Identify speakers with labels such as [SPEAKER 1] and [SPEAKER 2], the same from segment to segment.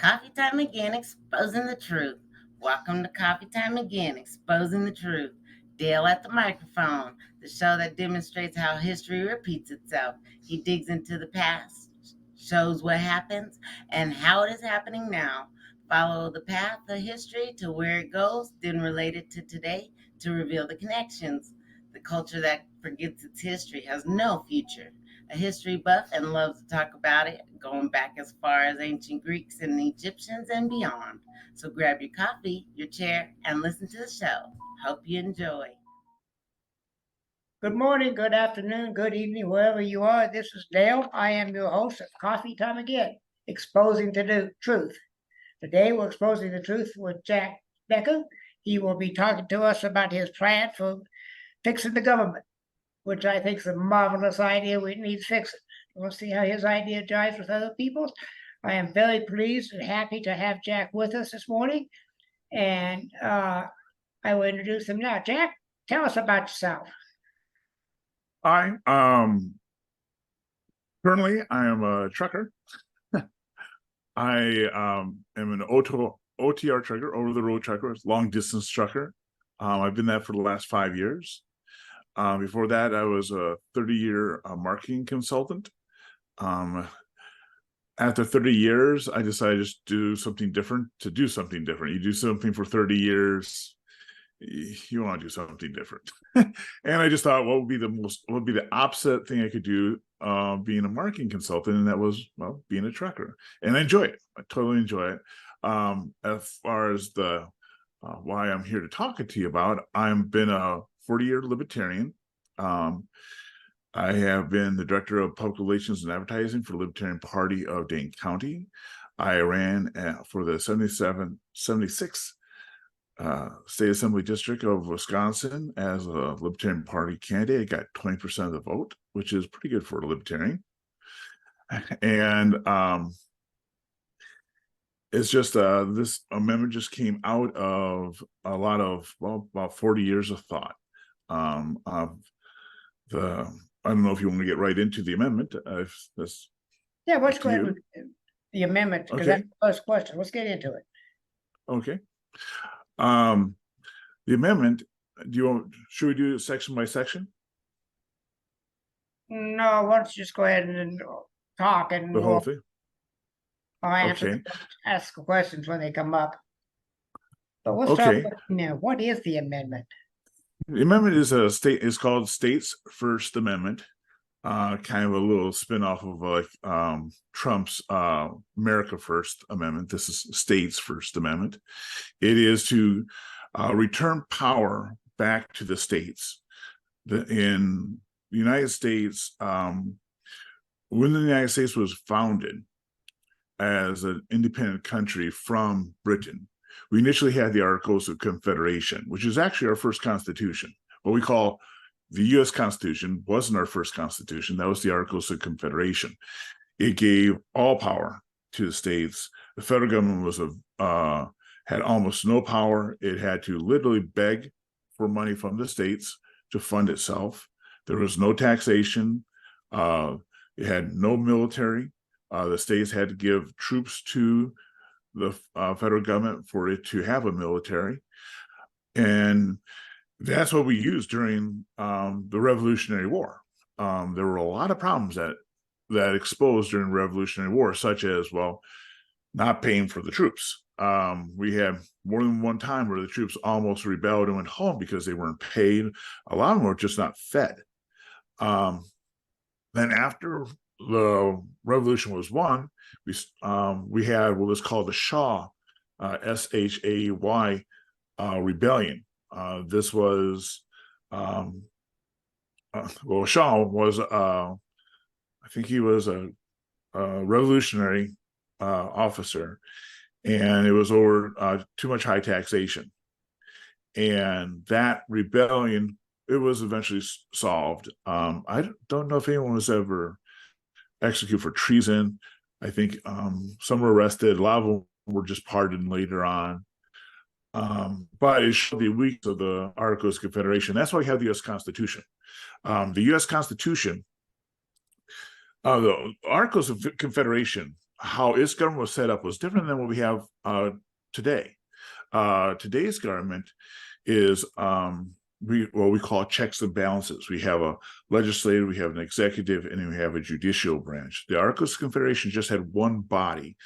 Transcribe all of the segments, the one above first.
[SPEAKER 1] Coffee time again, exposing the truth. Welcome to Coffee Time Again, exposing the truth. Dale at the microphone, the show that demonstrates how history repeats itself. He digs into the past, shows what happens, and how it is happening now. Follow the path of history to where it goes, then relate it to today to reveal the connections. The culture that forgets its history has no future. A history buff and loves to talk about it, going back as far as ancient Greeks and Egyptians and beyond. So grab your coffee, your chair, and listen to the show. Hope you enjoy.
[SPEAKER 2] Good morning, good afternoon, good evening, wherever you are. This is Dale. I am your host of Coffee Time Again, exposing the truth. Today we're exposing the truth with Jack Becker. He will be talking to us about his plan for fixing the government, which I think is a marvelous idea. We need fixing. We'll see how his idea jives with other people's. I am very pleased and happy to have Jack with us this morning. And I will introduce him now. Jack, tell us about yourself.
[SPEAKER 3] Hi. Currently I am a trucker. I am an OTR trucker, over the road trucker, long distance trucker. I've been that for the last 5 years. Before that, I was a 30-year marketing consultant. After 30 years, I decided to just do something different. You do something for 30 years, you want to do something different. And I just thought, what would be the opposite thing I could do being a marketing consultant? And that was, well, being a trucker. And I enjoy it. I totally enjoy it. As far as the why I'm here to talk to you about, I've been a 40-year libertarian. I have been the director of public relations and advertising for the Libertarian Party of Dane County. I ran for the 76 State Assembly District of Wisconsin as a Libertarian Party candidate. I got 20% of the vote, which is pretty good for a Libertarian. And it's just this amendment just came out of a lot of, well, about 40 years of thought. I don't know if you want to get right into the amendment.
[SPEAKER 2] Yeah, let's go ahead with the amendment, because that's the first question. Let's get into it.
[SPEAKER 3] Okay. The amendment, should we do it section by section?
[SPEAKER 2] No, why don't you just go ahead and talk and
[SPEAKER 3] the whole thing?
[SPEAKER 2] I'll ask questions when they come up. But let's talk about now. What is the amendment?
[SPEAKER 3] The amendment is called States First Amendment, kind of a little spin-off of like Trump's America First Amendment. This is States First Amendment. It is to return power back to the states. In the United States, when the United States was founded as an independent country from Britain, we initially had the Articles of Confederation, which is actually our first constitution. What we call the U.S. Constitution wasn't our first constitution. That was the Articles of Confederation. It gave all power to the states. The federal government had almost no power. It had to literally beg for money from the states to fund itself. There was no taxation. It had no military. The states had to give troops to the federal government for it to have a military. And that's what we used during the Revolutionary War. There were a lot of problems that exposed during the Revolutionary War, such as, well, not paying for the troops. We had more than one time where the troops almost rebelled and went home because they weren't paid. A lot of them were just not fed. Then after the revolution was won, we had what was called the Shaw, SHAY, rebellion. This was, Shaw was, I think he was a revolutionary officer, and it was over too much high taxation. And that rebellion, it was eventually solved. I don't know if anyone was ever executed for treason. I think some were arrested. A lot of them were just pardoned later on. But it showed the weakness of the Articles of Confederation. That's why we have the U.S. Constitution. The U.S. Constitution, the Articles of Confederation how its government was set up was different than what we have today. Today's government is what we call checks and balances. We have a legislative, we have an executive, and then we have a judicial branch. The Articles of Confederation just had one body,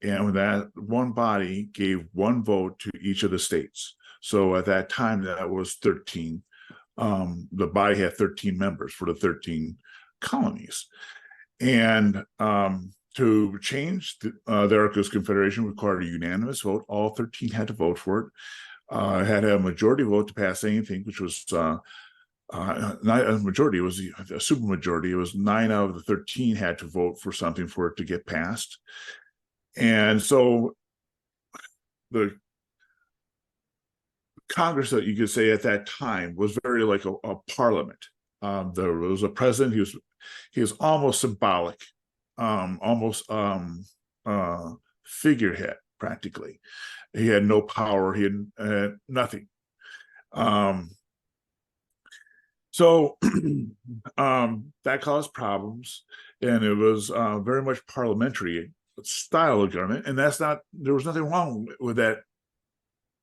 [SPEAKER 3] and that one body gave one vote to each of the states. So at that time, that was 13. The body had 13 members for the 13 colonies. And to change the Articles of Confederation required a unanimous vote. All 13 had to vote for it. Had a majority vote to pass anything, which was not a majority, it was a supermajority. It was 9 out of the 13 had to vote for something for it to get passed. And so the Congress, that you could say at that time, was very like a parliament. There was a president. He was almost symbolic, almost figurehead practically. He had no power. He had nothing. So that caused problems, and it was very much parliamentary style of government, and there was nothing wrong with that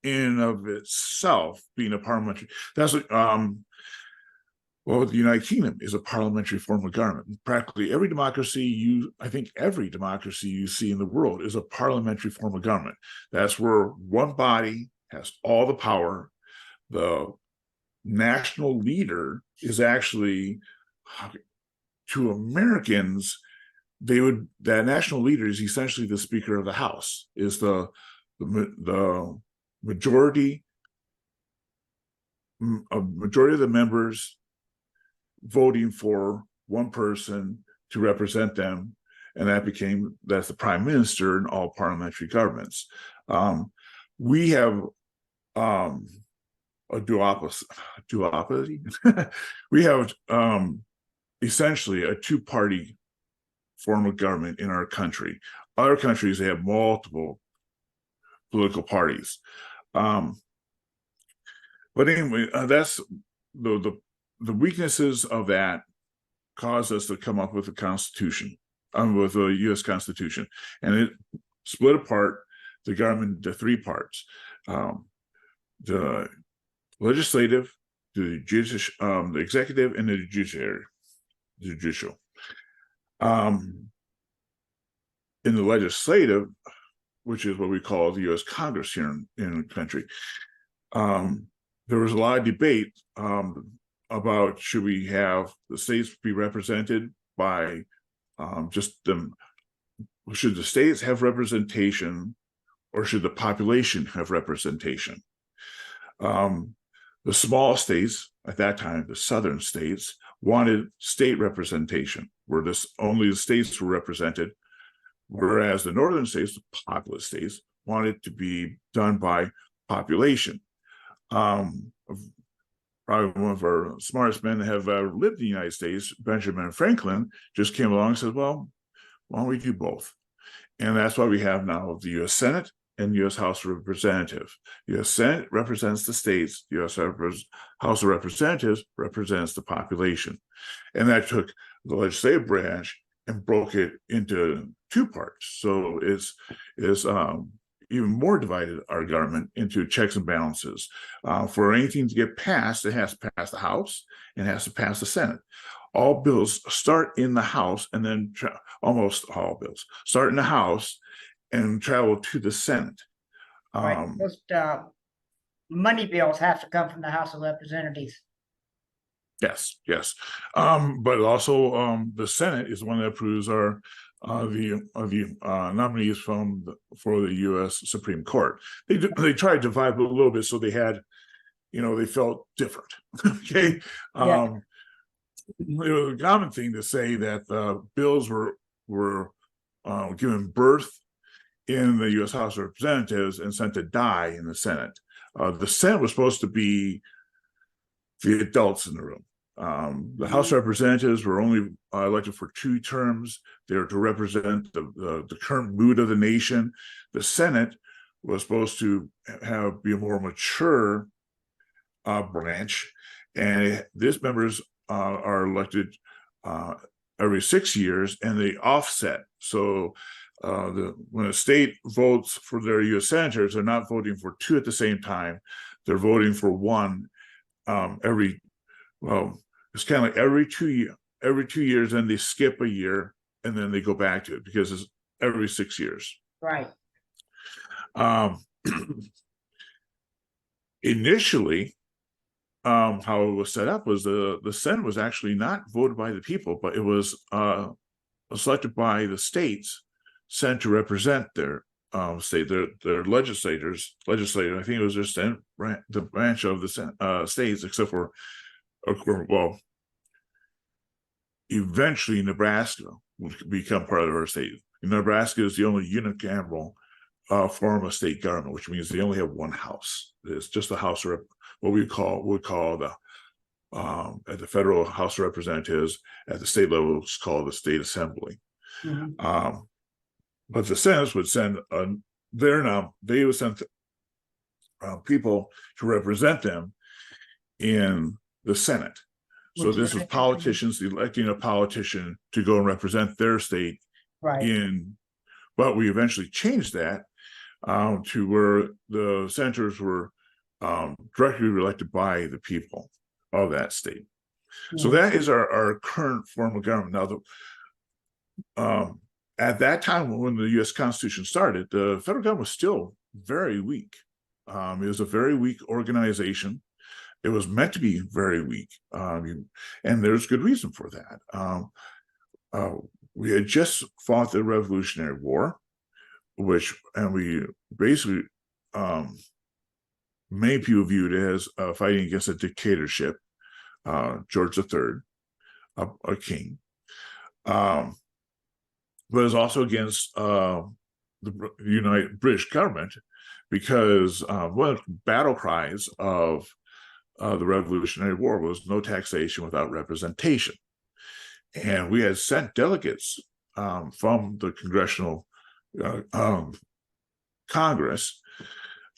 [SPEAKER 3] in of itself being a parliamentary. That's what well, the United Kingdom is a parliamentary form of government. Practically every democracy I think every democracy you see in the world is a parliamentary form of government. That's where one body has all the power. The national leader is actually, to Americans, that national leader is essentially the Speaker of the House, is the majority of the members voting for one person to represent them, and that's the prime minister in all parliamentary governments. We have a duopoly. We have essentially a two-party form of government in our country. Other countries, they have multiple political parties. But anyway, that's the weaknesses of that caused us to come up with a constitution, with a U.S. Constitution, and it split apart the government into 3 parts: the legislative, the executive, and the judicial. In the legislative, which is what we call the U.S. Congress here in the country, there was a lot of debate about should we have the states be represented by just them? Should the states have representation, or should the population have representation? The small states at that time, the southern states, wanted state representation, where only the states were represented, whereas the northern states, the populous states, wanted to be done by population. Probably one of our smartest men that have lived in the United States, Benjamin Franklin, just came along and said, well, why don't we do both? And that's why we have now the U.S. Senate and U.S. House of Representatives. The U.S. Senate represents the states. The U.S. House of Representatives represents the population. And that took the legislative branch and broke it into 2 parts. So it's even more divided our government into checks and balances. For anything to get passed, it has to pass the House and it has to pass the Senate. All bills start in the House, and then almost all bills start in the House and travel to the Senate.
[SPEAKER 2] Right. Most money bills have to come from the House of Representatives.
[SPEAKER 3] Yes. But also the Senate is one that approves the nominees for the U.S. Supreme Court. They tried to divide it a little bit so they had, they felt different. Okay.
[SPEAKER 2] Yeah.
[SPEAKER 3] It was a common thing to say that the bills were given birth in the U.S. House of Representatives and sent to die in the Senate. The Senate was supposed to be the adults in the room. The House of Representatives were only elected for 2 terms. They were to represent the current mood of the nation. The Senate was supposed to be a more mature branch, and these members are elected every 6 years, and they offset. So when a state votes for their U.S. senators, they're not voting for two at the same time. They're voting for one every. Well, it's kind of like every 2 years, then they skip a year, and then they go back to it because it's every 6 years.
[SPEAKER 2] Right.
[SPEAKER 3] Initially, how it was set up was the Senate was actually not voted by the people, but it was selected by the states sent to represent their state, their legislators. I think it was just the branch of the states, except for, well, eventually Nebraska would become part of our state. Nebraska is the only unicameral form of state government, which means they only have one house. It's just the House of what we would call the at the federal House of Representatives. At the state level, it's called the State Assembly.
[SPEAKER 2] Mm-hmm.
[SPEAKER 3] But the Senate would send they would send people to represent them in the Senate. So this was politicians electing a politician to go and represent their state.
[SPEAKER 2] Right.
[SPEAKER 3] But we eventually changed that to where the senators were directly elected by the people of that state. Mm-hmm. So that is our current form of government. Now, at that time when the U.S. Constitution started, the federal government was still very weak. It was a very weak organization. It was meant to be very weak, and there's good reason for that. We had just fought the Revolutionary War, and we basically, many people viewed it as fighting against a dictatorship, George III, a king, but it was also against the United British government, because one of the battle cries of the Revolutionary War was no taxation without representation. And we had sent delegates from the Congressional Congress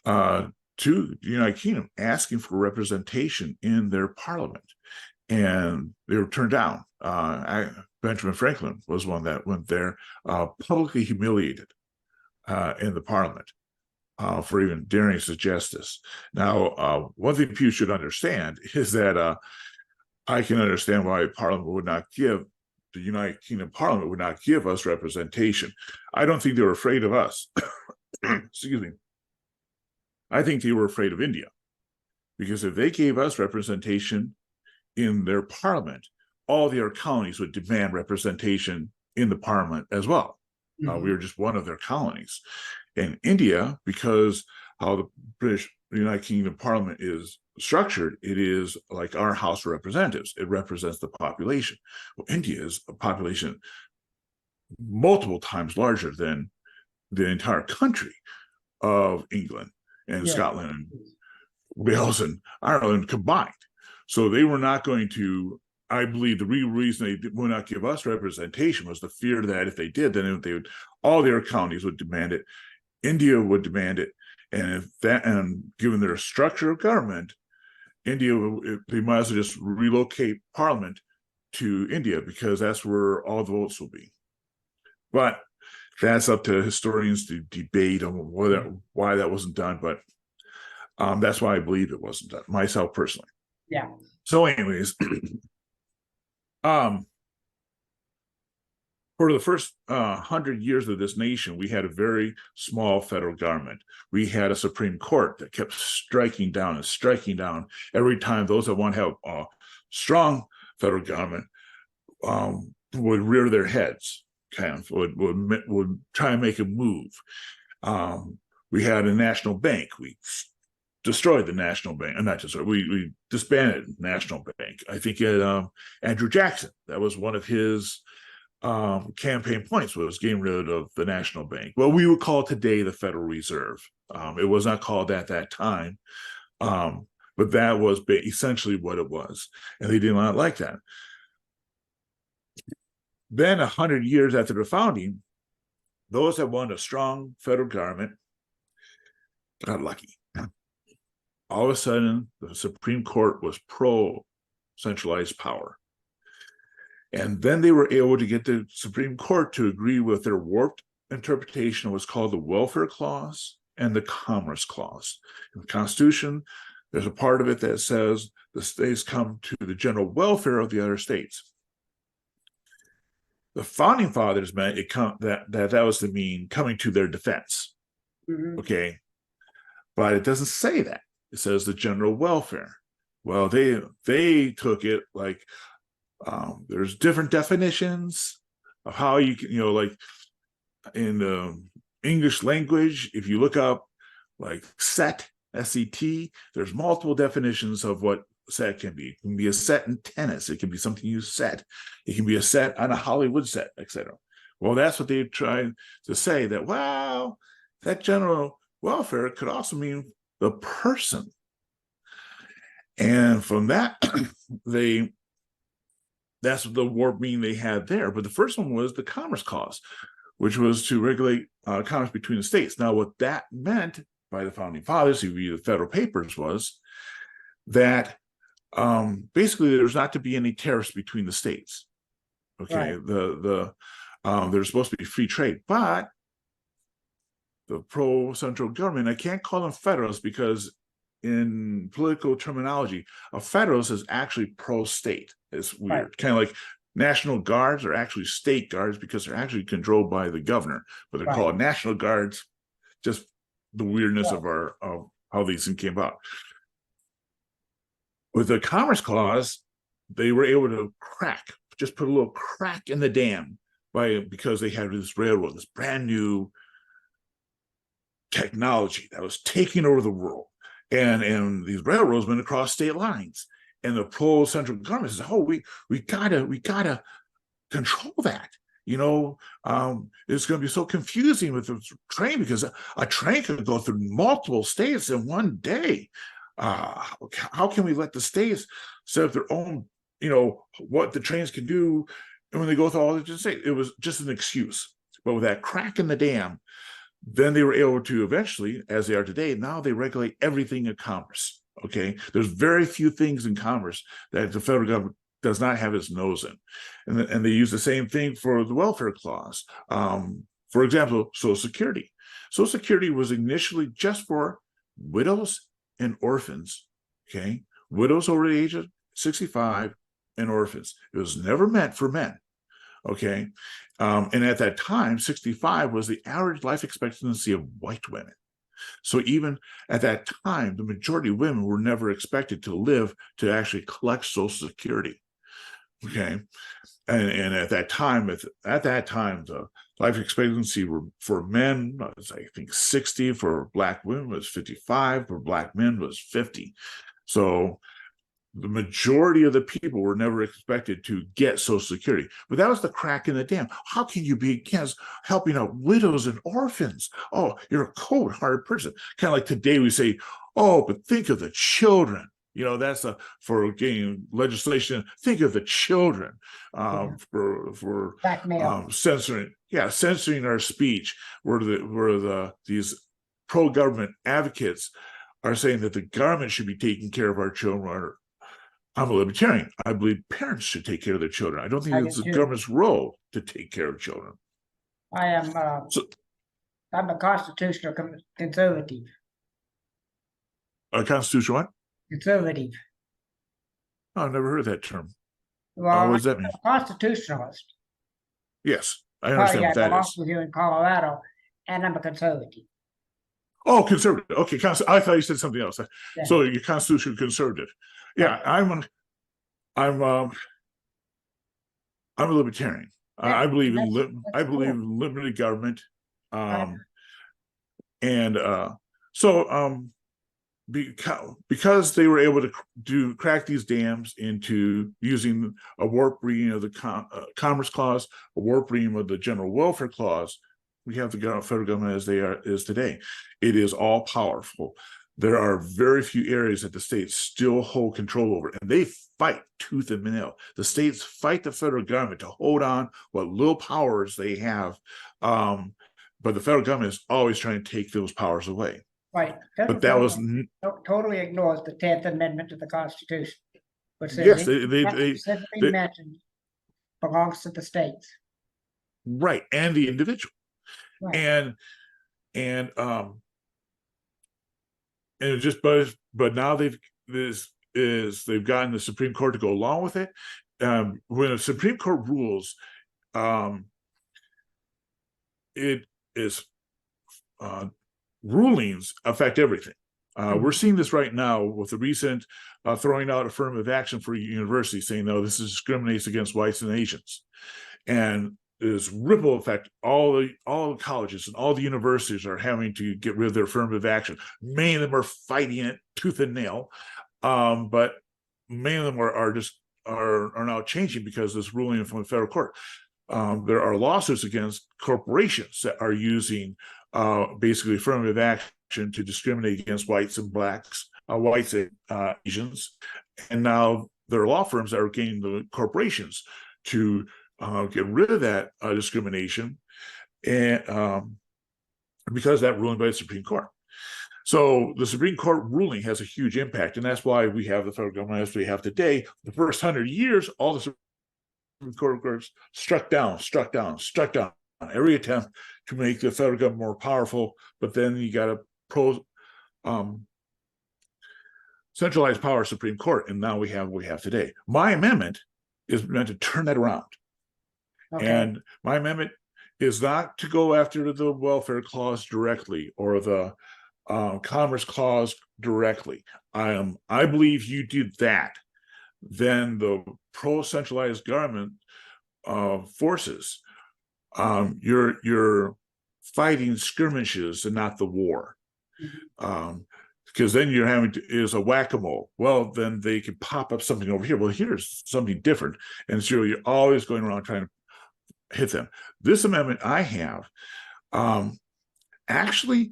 [SPEAKER 3] to the United Kingdom asking for representation in their parliament. And they were turned down. Benjamin Franklin was one that went there, publicly humiliated in the parliament for even daring to suggest this. Now, one thing people should understand is that I can understand why Parliament would not give, the United Kingdom Parliament would not give us representation. I don't think they were afraid of us. Excuse me. I think they were afraid of India, because if they gave us representation in their parliament, all the other colonies would demand representation in the parliament as well. Mm-hmm. We were just one of their colonies. And India, because how the United Kingdom Parliament is structured, it is like our House of Representatives. It represents the population. Well, India is a population multiple times larger than the entire country of England and Scotland and Wales and Ireland combined. So they were not going to, I believe the real reason they would not give us representation was the fear that if they did, then they would, all their counties would demand it. India would demand it. And given their structure of government, India, they might as well just relocate Parliament to India, because that's where all the votes will be. But that's up to historians to debate on why that wasn't done. But that's why I believe it wasn't done, myself personally.
[SPEAKER 2] Yeah.
[SPEAKER 3] So anyways, for the first 100 years of this nation, we had a very small federal government. We had a Supreme Court that kept striking down every time those that want to have a strong federal government would rear their heads, kind of would try and make a move. We had a national bank. We destroyed the national bank. Not destroyed. We disbanded the national bank. I think Andrew Jackson, that was one of his campaign points, was getting rid of the national bank. Well, we would call today the Federal Reserve. It was not called at that time, but that was essentially what it was, and they did not like that. Then 100 years after the founding, those that wanted a strong federal government got lucky. All of a sudden, the Supreme Court was pro-centralized power. And then they were able to get the Supreme Court to agree with their warped interpretation of what's called the welfare clause and the commerce clause. In the Constitution, there's a part of it that says the states come to the general welfare of the other states. The founding fathers meant that was to mean coming to their defense. Okay, but it doesn't say that. It says the general welfare. Well, they took it like there's different definitions of how you can, like in the English language, if you look up like set, S-E-T, there's multiple definitions of what set can be. It can be a set in tennis. It can be something you set. It can be a set on a Hollywood set, etc. Well, that's what they tried to say, that, well, that general welfare could also mean the person. And from that, that's the warp meaning they had there. But the first one was the Commerce Clause, which was to regulate commerce between the states. Now, what that meant by the founding fathers, who read the federal papers, was that basically there's not to be any tariffs between the states. Okay, right. There's supposed to be free trade, but the pro-central government, I can't call them federalists because in political terminology, a federalist is actually pro-state. It's weird. Right. Kind of like National Guards are actually state guards because they're actually controlled by the governor, but they're called National Guards. Just the weirdness of how these things came about. With the Commerce Clause, they were able to just put a little crack in the dam because they had this railroad, this brand new technology that was taking over the world. And these railroads went across state lines. And the pro-central government says, oh, we gotta control that. It's going to be so confusing with the train because a train can go through multiple states in one day. How can we let the states set up their own, what the trains can do when they go through all the different states? It was just an excuse. But with that crack in the dam, then they were able to eventually, as they are today, now they regulate everything in commerce. Okay, there's very few things in commerce that the federal government does not have its nose in, and they use the same thing for the welfare clause. For example, Social Security. Social Security was initially just for widows and orphans. Okay, widows over the age of 65 and orphans. It was never meant for men. Okay, and at that time, 65 was the average life expectancy of white women. So even at that time, the majority of women were never expected to live to actually collect Social Security. Okay, and at that time, the life expectancy for men was, I think, 60. For Black women was 55. For Black men was 50. So the majority of the people were never expected to get Social Security. But that was the crack in the dam. How can you be against helping out widows and orphans? Oh, you're a cold-hearted person. Kind of like today we say, oh, but think of the children. That's for getting legislation. Think of the children for censoring our speech. Where these pro-government advocates are saying that the government should be taking care of our children. I'm a libertarian. I believe parents should take care of their children. I don't think it's the government's role to take care of children.
[SPEAKER 2] I'm a constitutional conservative.
[SPEAKER 3] A constitutional what?
[SPEAKER 2] Conservative.
[SPEAKER 3] Oh, I've never heard that term.
[SPEAKER 2] Well,
[SPEAKER 3] what does that mean?
[SPEAKER 2] I'm a constitutionalist.
[SPEAKER 3] Yes, I understand what that is.
[SPEAKER 2] I'm here in Colorado, and I'm a conservative.
[SPEAKER 3] Oh, conservative. Okay, I thought you said something else. Yeah. So you're constitutional conservative. Yeah, I'm a libertarian. I believe in limited government, because they were able to crack these dams into using a warp reading of the Commerce Clause, a warp reading of the General Welfare Clause. We have the federal government as is today. It is all powerful. There are very few areas that the states still hold control over, and they fight tooth and nail. The states fight the federal government to hold on what little powers they have, but the federal government is always trying to take those powers away.
[SPEAKER 2] Right.
[SPEAKER 3] But that was
[SPEAKER 2] totally ignores the 10th Amendment to the Constitution, which says
[SPEAKER 3] yes,
[SPEAKER 2] they specifically mentioned belongs to the states.
[SPEAKER 3] Right, and the individual.
[SPEAKER 2] Right.
[SPEAKER 3] And it just but now they've gotten the Supreme Court to go along with it. When a Supreme Court rules, it is rulings affect everything. We're seeing this right now with the recent throwing out affirmative action for universities, saying, no, this discriminates against whites and Asians. And this ripple effect, all the colleges and all the universities are having to get rid of their affirmative action. Many of them are fighting it tooth and nail, but many of them are now changing because of this ruling from the federal court. There are lawsuits against corporations that are using basically affirmative action to discriminate against whites and blacks, whites and Asians, and now there are law firms that are getting the corporations to get rid of that discrimination, and because of that ruling by the Supreme Court. So the Supreme Court ruling has a huge impact, and that's why we have the federal government as we have today. The first 100 years, all the Supreme Court courts struck down every attempt to make the federal government more powerful. But then you got a centralized power Supreme Court, and now we have what we have today. My amendment is meant to turn that around. Okay. And my amendment is not to go after the welfare clause directly or the commerce clause directly. I believe you did that, then the pro-centralized government forces, you're fighting skirmishes and not the war. Because then you're having is a whack-a-mole. Well, then they can pop up something over here. Well, here's something different. And so you're always going around trying to hit them. This amendment I have actually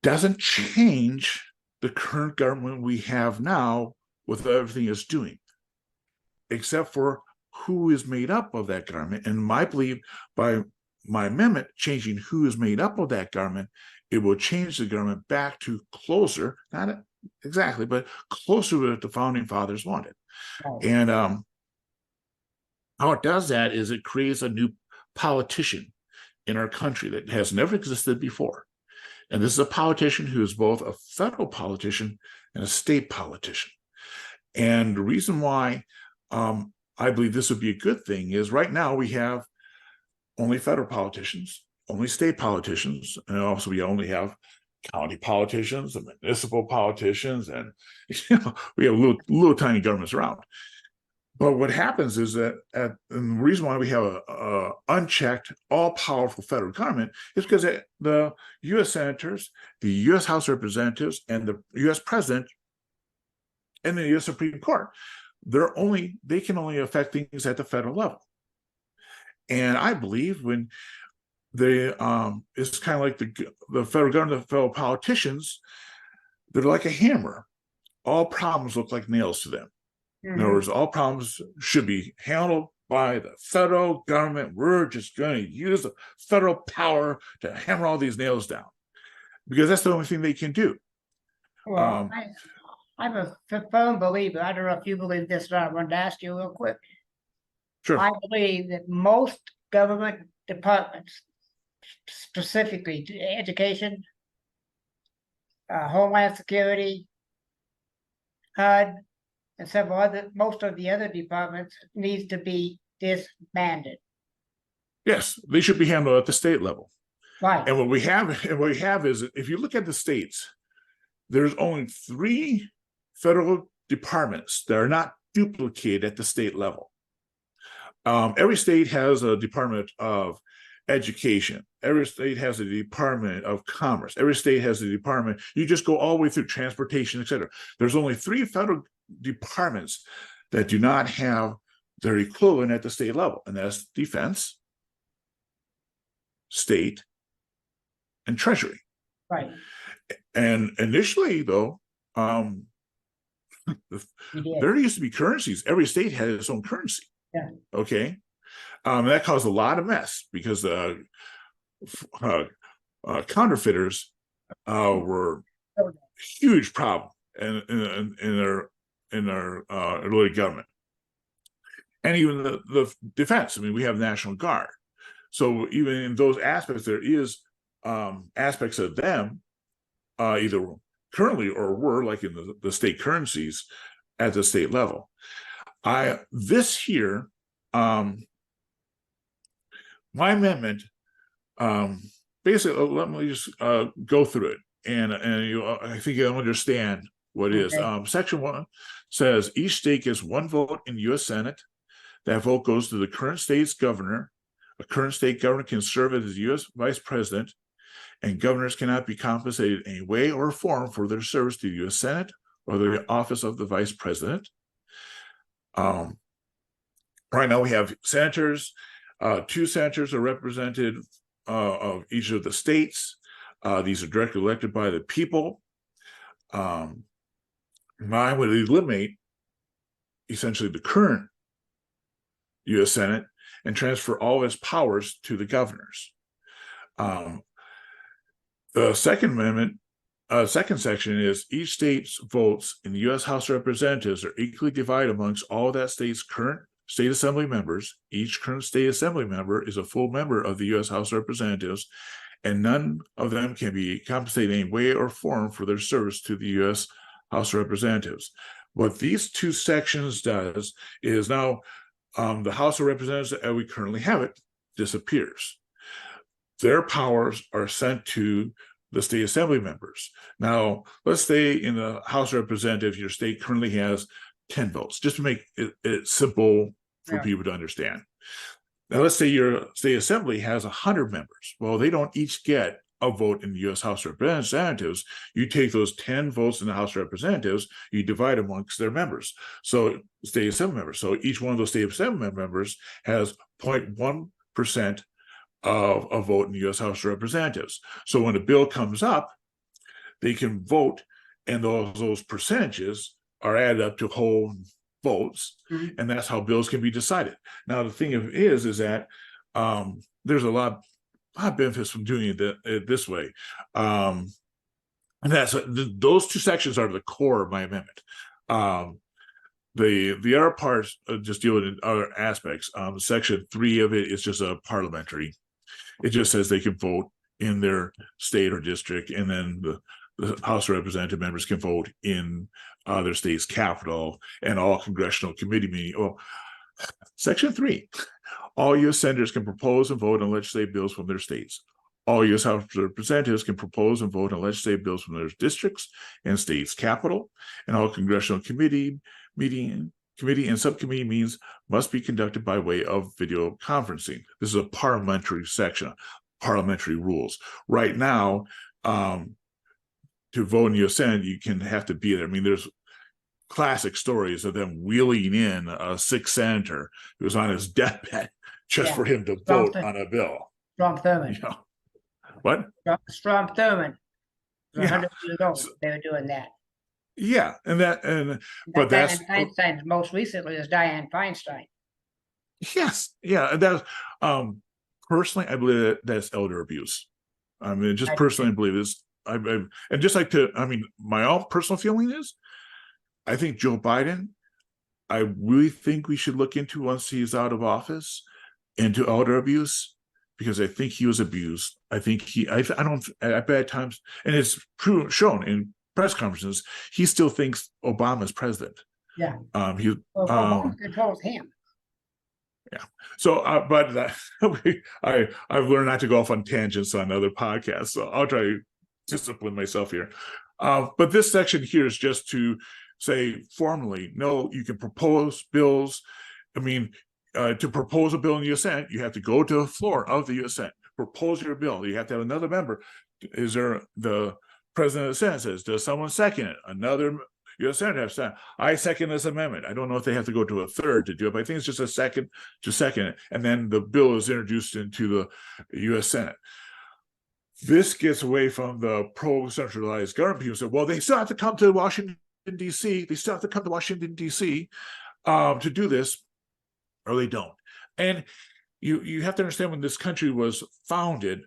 [SPEAKER 3] doesn't change the current government we have now with everything it's doing, except for who is made up of that government. And I believe by my amendment changing who is made up of that government, it will change the government back to closer, not exactly, but closer to what the founding fathers wanted. Oh. And how it does that is it creates a new politician in our country that has never existed before. And this is a politician who is both a federal politician and a state politician. And the reason why I believe this would be a good thing is right now we have only federal politicians, only state politicians, and also we only have county politicians and municipal politicians, and we have little tiny governments around. But what happens is that, and the reason why we have a unchecked, all-powerful federal government is because the U.S. senators, the U.S. House of Representatives, and the U.S. President, and the U.S. Supreme Court, they can only affect things at the federal level. And I believe when it's kind of like the federal government, the federal politicians, they're like a hammer. All problems look like nails to them. In other words, all problems should be handled by the federal government. We're just going to use the federal power to hammer all these nails down because that's the only thing they can do.
[SPEAKER 2] Well, I'm a firm believer. I don't know if you believe this or not. I wanted to ask you real quick.
[SPEAKER 3] Sure.
[SPEAKER 2] I believe that most government departments, specifically to education, Homeland Security, HUD, and most of the other departments needs to be disbanded.
[SPEAKER 3] Yes, they should be handled at the state level.
[SPEAKER 2] Right.
[SPEAKER 3] And what we have is, if you look at the states, there's only 3 federal departments that are not duplicated at the state level. Every state has a Department of Education. Every state has a Department of Commerce. Every state has a department. You just go all the way through transportation, et cetera. There's only 3 federal departments that do not have their equivalent at the state level, and that's Defense, State, and Treasury.
[SPEAKER 2] Right.
[SPEAKER 3] And initially, though, there used to be currencies. Every state had its own currency.
[SPEAKER 2] Yeah.
[SPEAKER 3] Okay. That caused a lot of mess because counterfeiters were a huge problem in our early government, and even the defense. I mean, we have National Guard, So even in those aspects, there is aspects of them either currently or were like in the state currencies at the state level. This here, my amendment, basically, let me just go through it, and I think you'll understand what it is. Section 1 says each state gets one vote in the U.S. Senate. That vote goes to the current state's governor. A current state governor can serve as the U.S. vice president, and governors cannot be compensated in any way or form for their service to the U.S. Senate or the office of the vice president. Right now we have senators. 2 senators are represented of each of the states. These are directly elected by the people. Mine would eliminate essentially the current U.S. Senate and transfer all of its powers to the governors. The Second Amendment, second section is each state's votes in the U.S. House of Representatives are equally divided amongst all that state's current state assembly members. Each current state assembly member is a full member of the U.S. House of Representatives, and none of them can be compensated in any way or form for their service to the U.S. House of Representatives. What these 2 sections does is now the House of Representatives, as we currently have it, disappears. Their powers are sent to the state assembly members. Now, let's say in the House of Representatives, your state currently has 10 votes, just to make it simple for people to understand. Now, let's say your state assembly has 100 members. Well, they don't each get a vote in the U.S. House of Representatives. You take those 10 votes in the House of Representatives, you divide amongst their members. So state assembly members. So each one of those state assembly members has 0.1% of a vote in the U.S. House of Representatives. So when a bill comes up, they can vote, and those percentages are added up to whole votes, and that's how bills can be decided. Now, the thing is that there's a lot of benefits from doing it this way. And that's those 2 sections are the core of my amendment. The other parts just deal with other aspects. Section 3 of it is just a parliamentary. It just says they can vote in their state or district, and then the House of Representative members can vote in their state's capital and all congressional committee meetings. Oh, Section 3, all U.S. senators can propose and vote on legislative bills from their states. All U.S. House of Representatives can propose and vote on legislative bills from their districts and states' capital, and all congressional committee and subcommittee meetings must be conducted by way of video conferencing. This is a parliamentary section, parliamentary rules. Right now, to vote in the U.S. Senate, you can have to be there. I mean, there's classic stories of them wheeling in a sick senator who was on his deathbed just for him to vote on a bill.
[SPEAKER 2] Strom Thurmond.
[SPEAKER 3] What?
[SPEAKER 2] Strom Thurmond. 100 years old.
[SPEAKER 3] So,
[SPEAKER 2] they were doing that.
[SPEAKER 3] Yeah, but that's
[SPEAKER 2] Feinstein most recently is Dianne Feinstein.
[SPEAKER 3] Yes, yeah, that's personally, I believe that's elder abuse. I mean, just personally, I believe this. And just like my own personal feeling is, I think Joe Biden, I really think we should look into once he's out of office into elder abuse, because I think he was abused. I think at bad times, and it's shown in press conferences, he still thinks Obama's president.
[SPEAKER 2] Yeah. Obama controls him.
[SPEAKER 3] Yeah. So, but I've learned not to go off on tangents on other podcasts, so I'll try to discipline myself here. But this section here is just to say formally, no, you can propose bills. I mean, to propose a bill in the U.S. Senate, you have to go to the floor of the U.S. Senate, propose your bill. You have to have another member. Is there the president of the Senate says, does someone second it? Another U.S. Senator has said, I second this amendment. I don't know if they have to go to a third to do it, but I think it's just a second to second it. And then the bill is introduced into the U.S. Senate. This gets away from the pro-centralized government. People say, well, they still have to come to Washington, D.C. They still have to come to Washington, D.C. To do this, or they don't. And you have to understand, when this country was founded,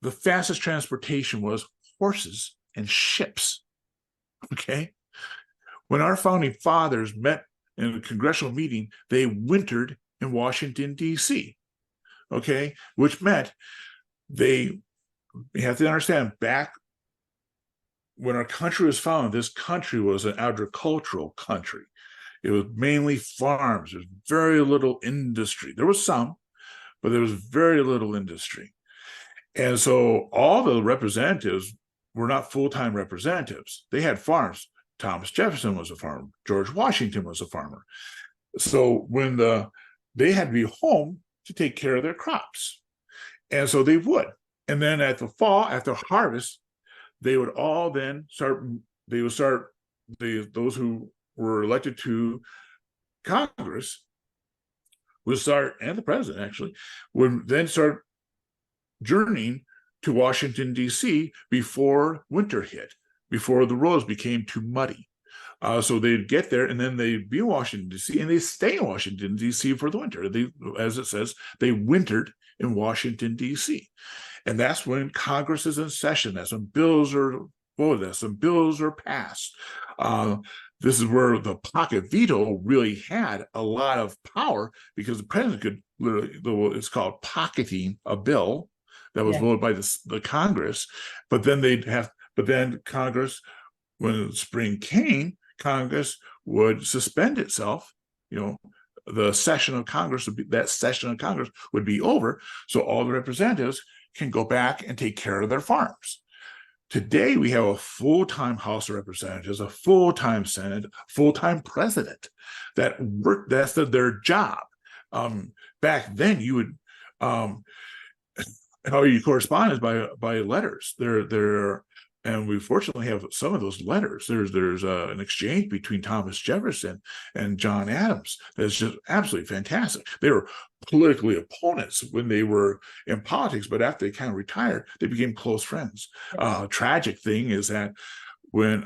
[SPEAKER 3] the fastest transportation was horses and ships. Okay? When our founding fathers met in a congressional meeting, they wintered in Washington, D.C. okay, which meant you have to understand, back when our country was founded, this country was an agricultural country. It was mainly farms. There's very little industry. There was some, but there was very little industry. And so all the representatives were not full-time representatives. They had farms. Thomas Jefferson was a farmer. George Washington was a farmer. So when they had to be home to take care of their crops. And so they would. And then at the fall, after harvest, they would all then start, those who were elected to Congress would start, and the president actually, would then start journeying to Washington, D.C. before winter hit, before the roads became too muddy. So they'd get there, and then they'd be in Washington, D.C., and they stay in Washington, D.C. for the winter. They, as it says, they wintered in Washington, D.C. And that's when Congress is in session. That's when bills are voted. That's when bills are passed. This is where the pocket veto really had a lot of power, because the president could literally, it's called pocketing a bill that was voted by the Congress. But then Congress, when spring came, Congress would suspend itself. The session of Congress would be over, so all the representatives can go back and take care of their farms. Today, we have a full-time House of Representatives, a full-time Senate, full-time president that work. That's their job. Back then, you would how you correspond is by letters. And we fortunately have some of those letters. There's an exchange between Thomas Jefferson and John Adams that's just absolutely fantastic. They were politically opponents when they were in politics, but after they kind of retired, they became close friends. Tragic thing is that when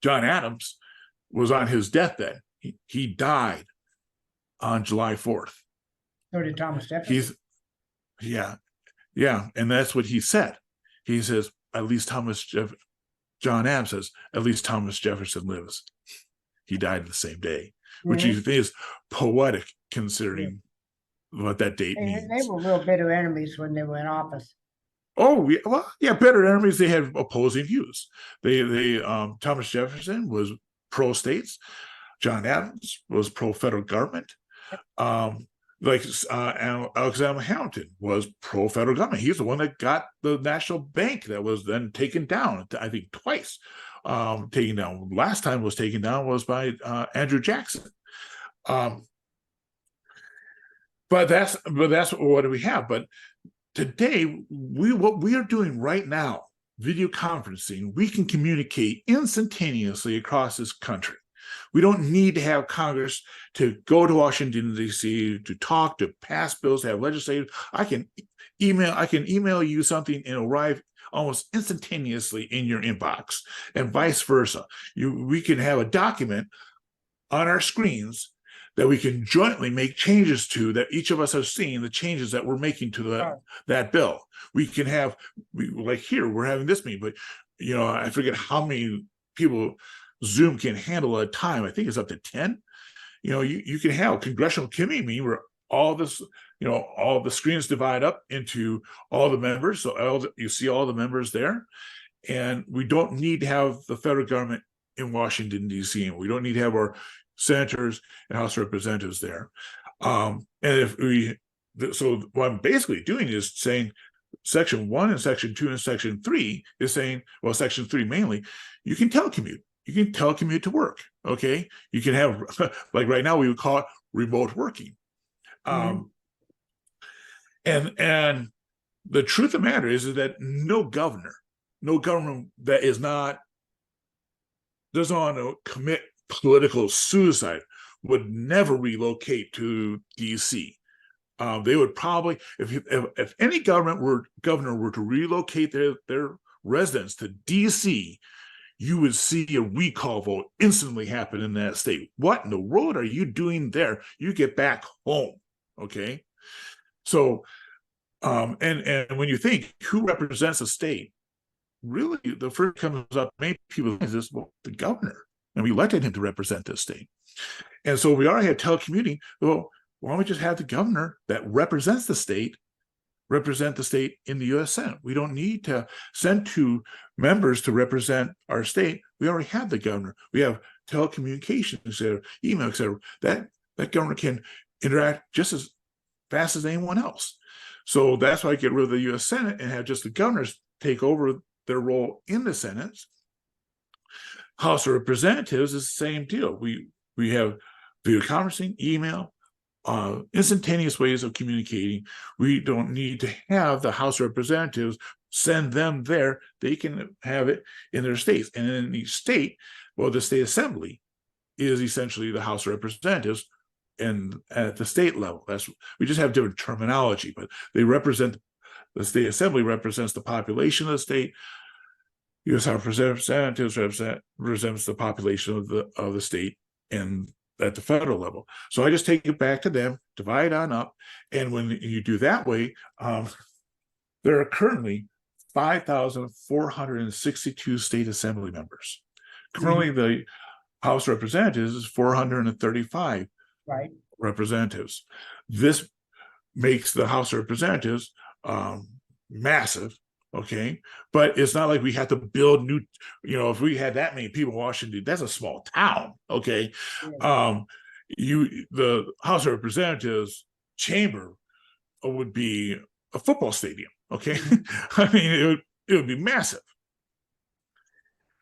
[SPEAKER 3] John Adams was on his deathbed, he died on July 4th.
[SPEAKER 2] So did Thomas Jefferson.
[SPEAKER 3] And that's what he said. He says, John Adams says, at least Thomas Jefferson lives. He died the same day, which you think is poetic considering what that date means.
[SPEAKER 2] They were real bitter enemies when they were in office.
[SPEAKER 3] Oh, bitter enemies. They had opposing views. Thomas Jefferson was pro-states. John Adams was pro-federal government. Alexander Hamilton was pro-federal government. He's the one that got the national bank that was then taken down, I think twice. Taken down. Last time was taken down was by Andrew Jackson. But that's what do we have. But today, what we are doing right now, video conferencing, we can communicate instantaneously across this country. We don't need to have Congress to go to Washington, D.C. to talk, to pass bills, to have legislators. I can email you something and it'll arrive almost instantaneously in your inbox, and vice versa. We can have a document on our screens that we can jointly make changes to, that each of us have seen the changes that we're making to that bill. We can have, like here, we're having this meeting, but I forget how many people Zoom can handle at a time. I think it's up to 10. You can have a congressional committee meeting where all the screens divide up into all the members. So you see all the members there. And we don't need to have the federal government in Washington, D.C. And we don't need to have our senators and House Representatives there. So what I'm basically doing is saying Section 1 and Section 2 and Section 3 is saying, well, Section 3 mainly, you can telecommute. You can telecommute to work, okay? You can have, like right now, we would call it remote working. And the truth of the matter is that no government that doesn't want to commit political suicide would never relocate to D.C. They would probably, if any governor were to relocate their residents to D.C., you would see a recall vote instantly happen in that state. What in the world are you doing there? You get back home, okay? So, and when you think who represents a state, really the first comes up, many people is this, well, the governor, and we elected him to represent this state. And so we already had telecommuting. Well, why don't we just have the governor that represents the state represent the state in the U.S. Senate? We don't need to send two members to represent our state. We already have the governor. We have telecommunications, et cetera, email, et cetera. That governor can interact just as fast as anyone else. So that's why I get rid of the U.S. Senate and have just the governors take over their role in the Senate. House of Representatives is the same deal. We have video conferencing, email, instantaneous ways of communicating. We don't need to have the House of Representatives send them there. They can have it in their states. And in each state, well, the state assembly is essentially the House of Representatives, and at the state level. We just have different terminology, but they represent, the state assembly represents the population of the state. U.S. House of Representatives represents the population of the state, and at the federal level. So I just take it back to them, divide on up, and when you do that way, there are currently 5,462 state assembly members. Currently, the House of Representatives is 435 representatives. This makes the House of Representatives massive, okay? But it's not like we have to build new, if we had that many people in Washington, that's a small town, okay? The House of Representatives chamber would be a football stadium, okay? I mean, it would be massive.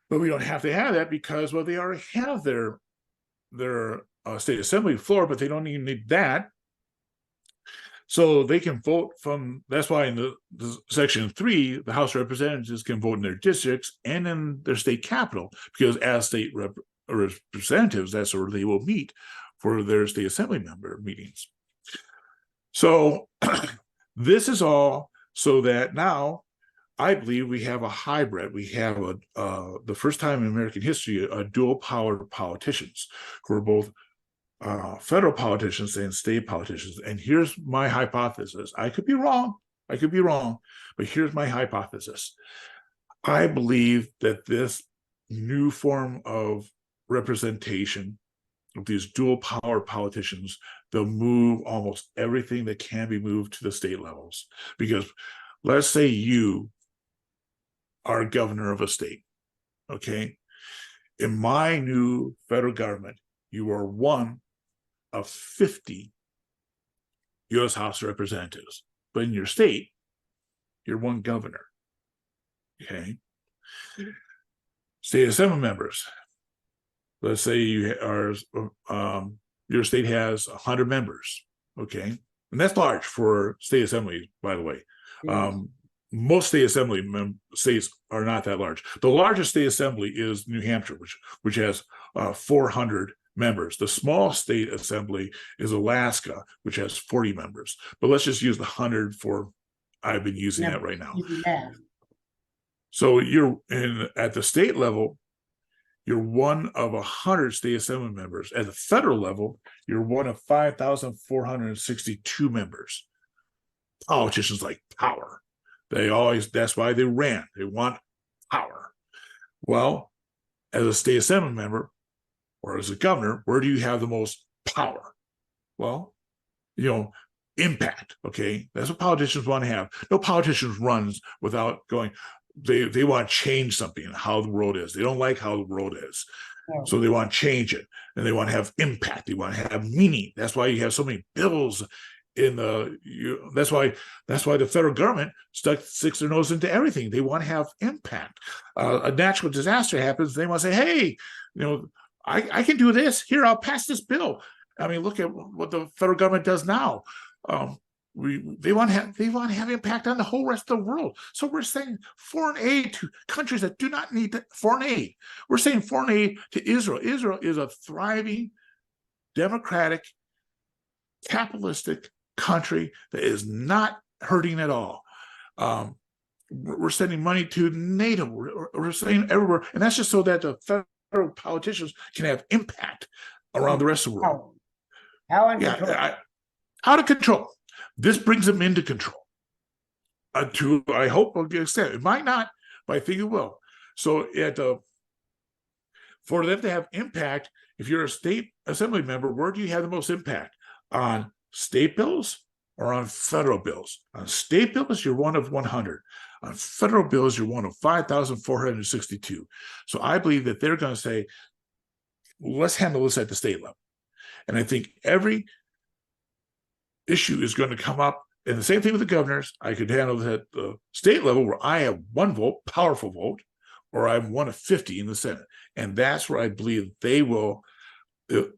[SPEAKER 3] But we don't have to have that because, well, they already have their state assembly floor, but they don't even need that. So they can vote from, that's why in the section 3, the House of Representatives can vote in their districts and in their state capital, because as state representatives, that's where they will meet for their state assembly member meetings. So this is all so that now I believe we have a hybrid. We have the first time in American history, a dual power politicians who are both federal politicians and state politicians. And here's my hypothesis. I could be wrong, but here's my hypothesis. I believe that this new form of representation of these dual power politicians, they'll move almost everything that can be moved to the state levels. Because let's say you are governor of a state, okay? In my new federal government, you are one of 50 U.S. House of Representatives. But in your state, you're one governor, okay? State assembly members. Let's say you are, your state has 100 members, okay? And that's large for state assemblies, by the way. Most state assembly states are not that large. The largest state assembly is New Hampshire, which has 400 members. The small state assembly is Alaska, which has 40 members. But let's just use the 100 for, I've been using that right now. So you're at the state level, you're one of 100 state assembly members. At the federal level, you're one of 5,462 members. Politicians like power. That's why they ran. They want power. Well, as a state assembly member or as a governor, where do you have the most power? Well, impact, okay? That's what politicians want to have. No politician runs without going, they want to change something, how the world is. They don't like how the world is. So they want to change it. And they want to have impact. They want to have meaning. That's why you have so many bills that's why the federal government sticks their nose into everything. They want to have impact. A natural disaster happens, they want to say, hey, I can do this. Here, I'll pass this bill. I mean, look at what the federal government does now. They want to have impact on the whole rest of the world. So we're saying foreign aid to countries that do not need foreign aid. We're saying foreign aid to Israel. Israel is a thriving, democratic, capitalistic country that is not hurting at all. We're sending money to NATO. We're saying everywhere, and that's just so that the federal politicians can have impact around the rest of the world. Out of control. This brings them into control. I hope, will get extent. It might not, but I think it will. So for them to have impact, if you're a state assembly member, where do you have the most impact? On state bills or on federal bills. On state bills, you're one of 100. On federal bills, you're one of 5,462. So I believe that they're going to say, let's handle this at the state level. And I think every issue is going to come up. And the same thing with the governors. I could handle it at the state level where I have one vote, powerful vote, or I'm one of 50 in the Senate. And that's where I believe they will, the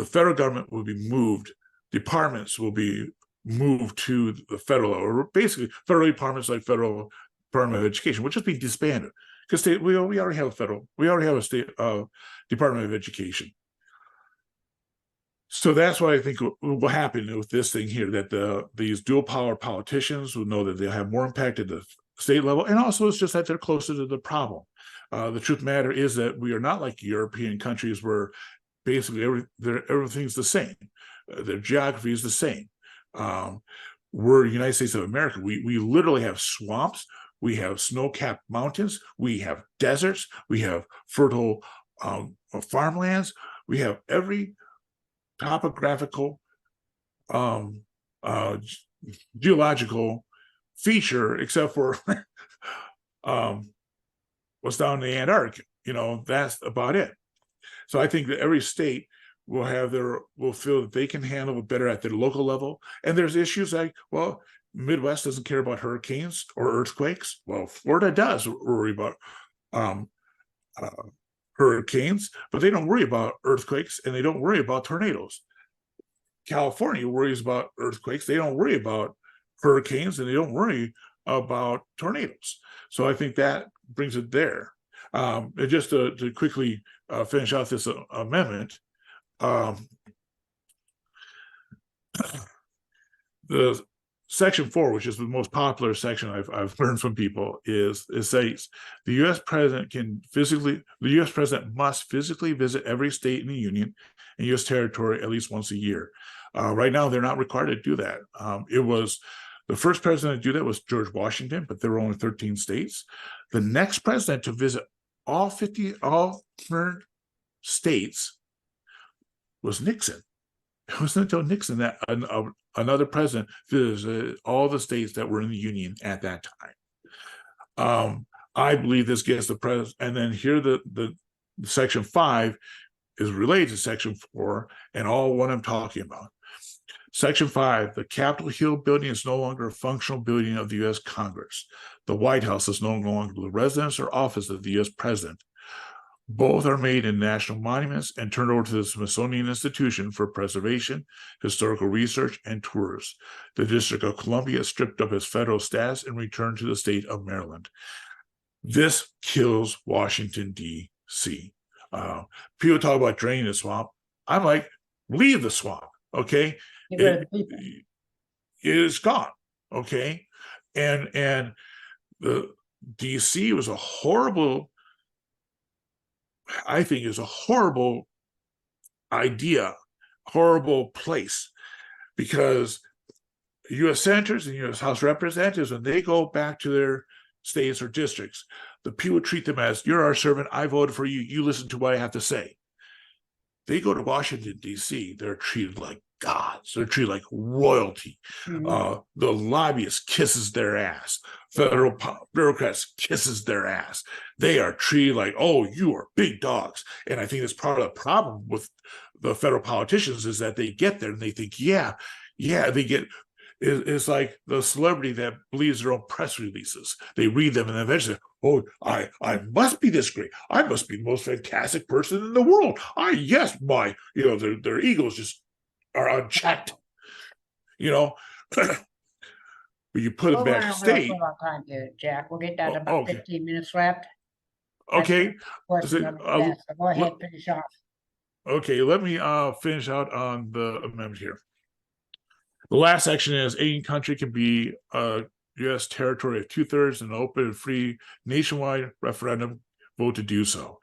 [SPEAKER 3] federal government will be moved, departments will be moved to the federal level, or basically federal departments like Federal Department of Education will just be disbanded because we already have a state Department of Education. So that's what I think will happen with this thing here, that these dual power politicians will know that they'll have more impact at the state level. And also it's just that they're closer to the problem. The truth of the matter is that we are not like European countries where basically everything's the same. Their geography is the same. We're the United States of America. We literally have swamps. We have snow-capped mountains. We have deserts. We have fertile farmlands. We have every topographical, geological feature except for what's down in the Antarctica. That's about it. So I think that every state will feel that they can handle it better at their local level. And there's issues like, well, Midwest doesn't care about hurricanes or earthquakes. Well, Florida does worry about hurricanes, but they don't worry about earthquakes and they don't worry about tornadoes. California worries about earthquakes. They don't worry about hurricanes and they don't worry about tornadoes. So I think that brings it there. And just to quickly finish out this amendment, the Section 4, which is the most popular section I've learned from people, it says the U.S. president must physically visit every state in the union and U.S. territory at least once a year. Right now, they're not required to do that. The first president to do that was George Washington, but there were only 13 states. The next president to visit all current states was Nixon. It wasn't until Nixon that another president visited all the states that were in the Union at that time. I believe this gets the president, and then here the Section 5 is related to Section 4 and all what I'm talking about. Section 5, the Capitol Hill building is no longer a functional building of the U.S. Congress. The White House is no longer the residence or office of the U.S. president. Both are made in national monuments and turned over to the Smithsonian Institution for preservation, historical research, and tours. The District of Columbia stripped up its federal status and returned to the state of Maryland. This kills Washington, D.C. People talk about draining the swamp. I'm like, leave the swamp, okay? It is gone, okay? And the D.C. was a horrible, I think is a horrible idea, horrible place, because U.S. senators and U.S. House representatives, when they go back to their states or districts, the people treat them as, you're our servant, I voted for you, you listen to what I have to say. They go to Washington, D.C., they're treated like gods. They're treated like royalty. Mm-hmm. The lobbyist kisses their ass. Federal bureaucrats kisses their ass. They are treated like, oh, you are big dogs. And I think that's part of the problem with the federal politicians is that they get there and they think, they get, it's like the celebrity that believes their own press releases. They read them and eventually, oh, I must be this great. I must be the most fantastic person in the world. Their egos just are unchecked, but you put it backstage.
[SPEAKER 2] Time here, Jack. We'll get down to about 15 minutes left.
[SPEAKER 3] Okay.
[SPEAKER 2] Go ahead, finish off.
[SPEAKER 3] Okay, let me finish out on the amendment here. The last section is any country can be a U.S. territory of 2/3 and an open and free nationwide referendum vote to do so.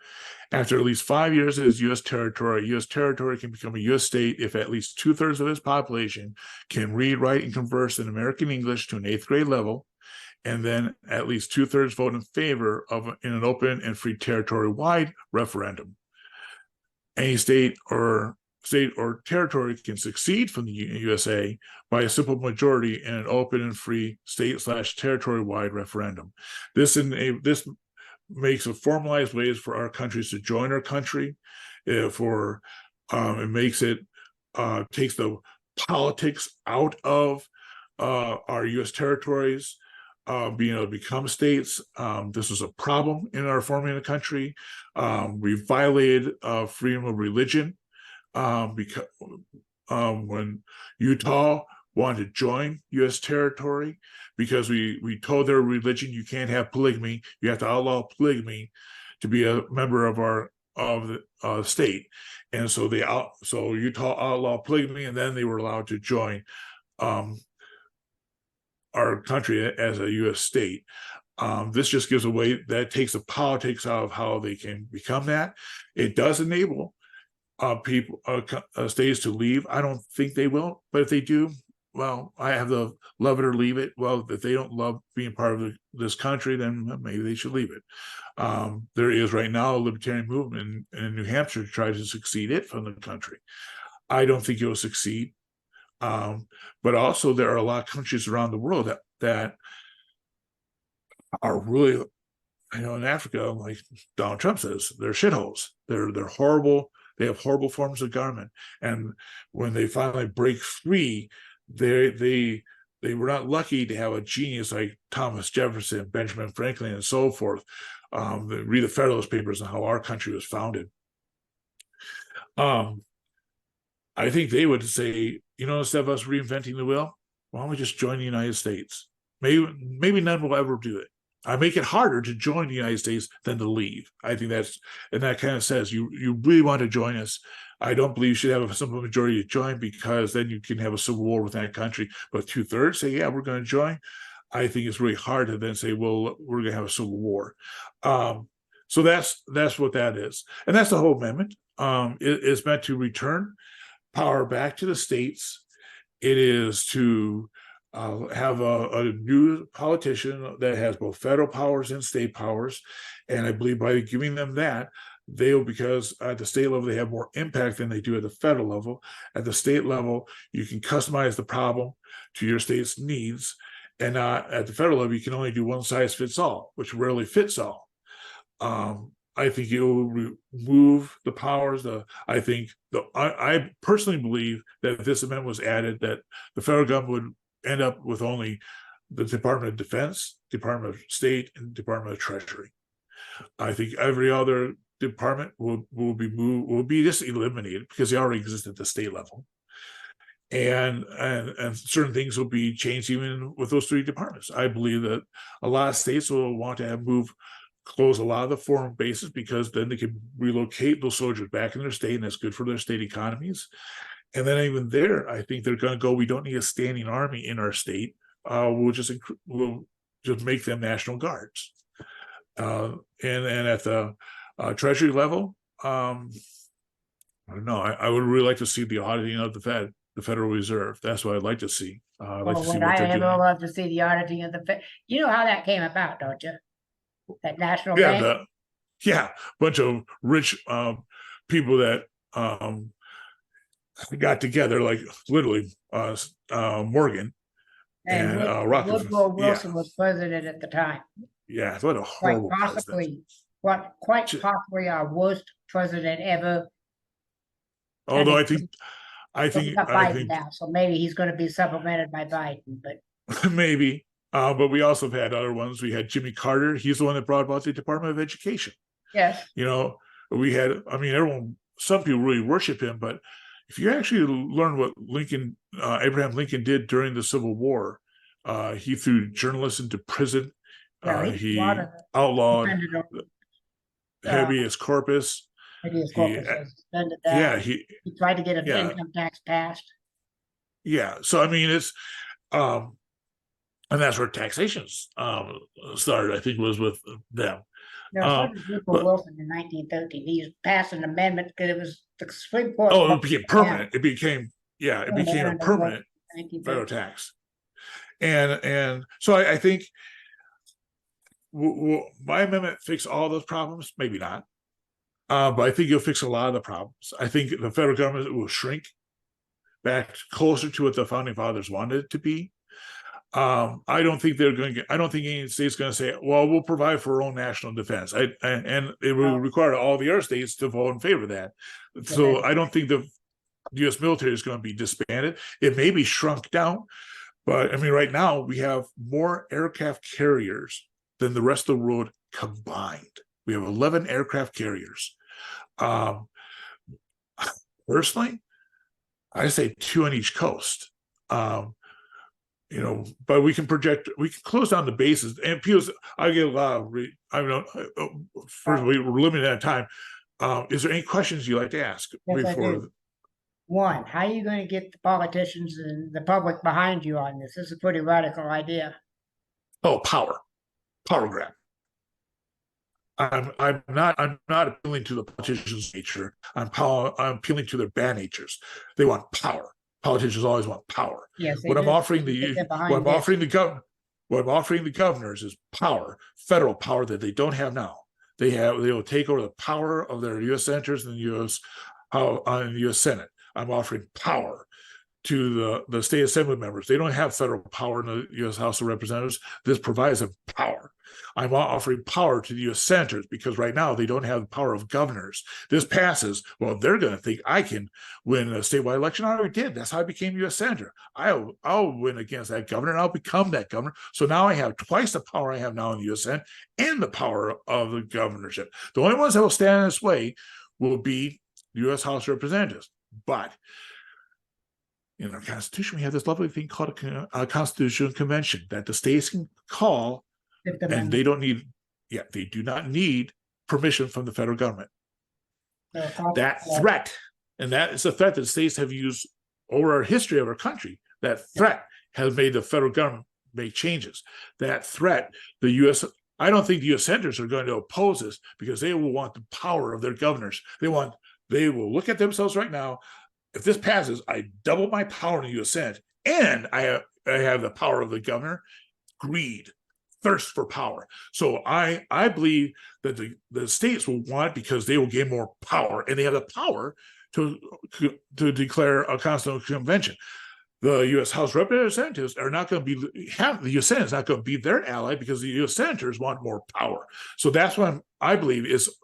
[SPEAKER 3] After at least 5 years as U.S. territory, U.S. territory can become a U.S. state if at least 2/3 of its population can read, write, and converse in American English to an 8th grade level, and then at least 2/3 vote in favor of in an open and free territory-wide referendum. Any state or state or territory can secede from the USA by a simple majority in an open and free state/territory-wide referendum. This makes a formalized ways for our countries to join our country. It makes it takes the politics out of our U.S. territories being able to become states. This was a problem in our forming the country. We violated freedom of religion because when Utah wanted to join U.S. territory, because we told their religion you can't have polygamy, you have to outlaw polygamy to be a member of the state, and so Utah outlawed polygamy, and then they were allowed to join our country as a U.S. state. This just gives away, that takes the politics out of how they can become that. It does enable states to leave. I don't think they will, but if they do, well, I have the love it or leave it. Well, if they don't love being part of this country, then maybe they should leave it. There is right now a libertarian movement in New Hampshire to try to succeed it from the country. I don't think it will succeed. But also there are a lot of countries around the world that are really, in Africa, like Donald Trump says, they're shitholes. They're horrible. They have horrible forms of government. And when they finally break free, they were not lucky to have a genius like Thomas Jefferson, Benjamin Franklin, and so forth. Read the Federalist Papers on how our country was founded. I think they would say, instead of us reinventing the wheel, why don't we just join the United States? Maybe none will ever do it. I make it harder to join the United States than to leave. I think that kind of says you really want to join us. I don't believe you should have a simple majority to join, because then you can have a civil war with that country. But 2/3 say, yeah, we're going to join. I think it's really hard to then say, well, we're going to have a civil war. So that's what that is. And that's the whole amendment. It's meant to return power back to the states. It is to have a new politician that has both federal powers and state powers. And I believe by giving them that, because at the state level, they have more impact than they do at the federal level. At the state level, you can customize the problem to your state's needs. And at the federal level, you can only do one size fits all, which rarely fits all. I think it will remove the powers. I personally believe that if this amendment was added, that the federal government would end up with only the Department of Defense, Department of State, and Department of Treasury. I think every other department will be just eliminated, because they already exist at the state level. And certain things will be changed even with those three departments. I believe that a lot of states will want to close a lot of the foreign bases, because then they can relocate those soldiers back in their state, and that's good for their state economies. And then even there, I think they're going to go, we don't need a standing army in our state. We'll just make them National Guards. And at the Treasury level, I don't know. I would really like to see the auditing of the Federal Reserve. That's what I'd like to see. I'd like to see what they're doing.
[SPEAKER 2] I would love to see the auditing of the Fed. You know how that came about, don't you? That national bank?
[SPEAKER 3] A bunch of rich people that got together, like literally Morgan and Rockefeller.
[SPEAKER 2] Woodrow Wilson was president at the time.
[SPEAKER 3] Yeah, what a horrible president.
[SPEAKER 2] Quite possibly our worst president ever.
[SPEAKER 3] Although I think
[SPEAKER 2] Biden now, so maybe he's going to be supplemented by Biden, but
[SPEAKER 3] maybe. But we also have had other ones. We had Jimmy Carter. He's the one that brought about the Department of Education.
[SPEAKER 2] Yes.
[SPEAKER 3] We had, some people really worship him, but if you actually learn what Abraham Lincoln did during the Civil War, he threw journalists into prison. He outlawed habeas corpus.
[SPEAKER 2] Habeas corpus suspended that.
[SPEAKER 3] He
[SPEAKER 2] tried to get an income tax passed.
[SPEAKER 3] Yeah. So, it's, and that's where taxation started, I think, was with them.
[SPEAKER 2] Wilson in 1913. He passed an amendment because it was the Supreme Court.
[SPEAKER 3] Oh, it became permanent. It became a permanent federal tax. And so I think my amendment fix all those problems? Maybe not. But I think you'll fix a lot of the problems. I think the federal government will shrink back closer to what the founding fathers wanted it to be. I don't think they're going to. I don't think any state's going to say, "Well, we'll provide for our own national defense." And it will require all the other states to vote in favor of that. So I don't think the U.S. military is going to be disbanded. It may be shrunk down, but I mean, right now we have more aircraft carriers than the rest of the world combined. We have 11 aircraft carriers. Personally, I say 2 on each coast. But we can close down the bases. And people, I get a lot of, first of all, we're limited at time. Is there any questions you'd like to ask before?
[SPEAKER 2] One, how are you going to get the politicians and the public behind you on this? This is a pretty radical idea.
[SPEAKER 3] Oh, power grab. I'm not appealing to the politicians' nature. I'm appealing to their bad natures. They want power. Politicians always want power.
[SPEAKER 2] Yes,
[SPEAKER 3] What I'm offering the governors is power, federal power that they don't have now. They will take over the power of their U.S. senators and the U.S. Senate. I'm offering power to the state assembly members. They don't have federal power in the U.S. House of Representatives. This provides them power. I'm offering power to the U.S. senators because right now they don't have the power of governors. This passes, well, they're going to think I can win a statewide election. I already did. That's how I became U.S. senator. I'll win against that governor and I'll become that governor. So now I have twice the power I have now in the U.S. Senate and the power of the governorship. The only ones that will stand in this way will be the U.S. House of Representatives. But in our Constitution, we have this lovely thing called a Constitutional Convention that the states can call, and they do not need permission from the federal government. That threat, and that is a threat that states have used over our history of our country. That threat has made the federal government make changes. That threat, I don't think the U.S. senators are going to oppose this because they will want the power of their governors. They will look at themselves right now. If this passes, I double my power in the U.S. Senate, and I have the power of the governor. Greed, thirst for power. So I believe that the states will want it because they will gain more power, and they have the power to declare a constitutional convention. The U.S. House of Representatives are not going to the U.S. Senate is not going to be their ally because the U.S. senators want more power. So that's what I believe is